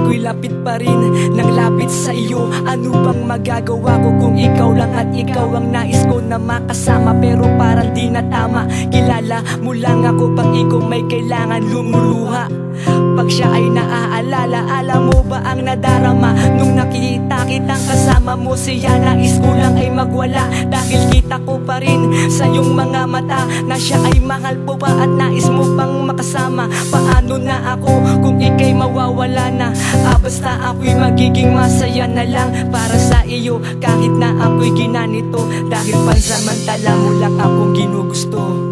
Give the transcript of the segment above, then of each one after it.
ako'y lapit pa rin ng lapit sa iyo. Ano bang magagawa ko kung ikaw lang at ikaw ang nais ko na makasama? Pero parang di na tama, kilala mo lang ako pag ikaw may kailangan lumuluha. Pag siya ay naaalala, alam mo ba ang nadarama nung nakita kitang kasama mo siya? Nais ko lang ay magwala dahil kita ko pa rin sa iyong mga mata na siya ay mahal po pa at nais mo pang makasama. Paano na ako kung ika'y mawawala na? Basta ako'y magiging masaya na lang para sa iyo kahit na ako'y ginanito, dahil pansamantala mo lang akong ginugusto.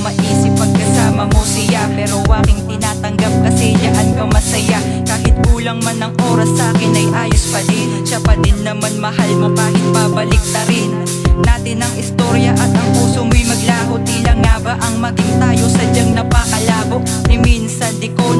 Maisip pagkasama mo siya, pero aking tinatanggap kasi yaan ka masaya. Kahit kulang man ang oras sa akin ay ayos pa din. Siya pa din naman mahal mo kahit pabalik ta rin natin ang istorya at ang puso mo'y maglaho. Tila nga ba ang maging tayo sadyang napakalabo? Ni minsan di ko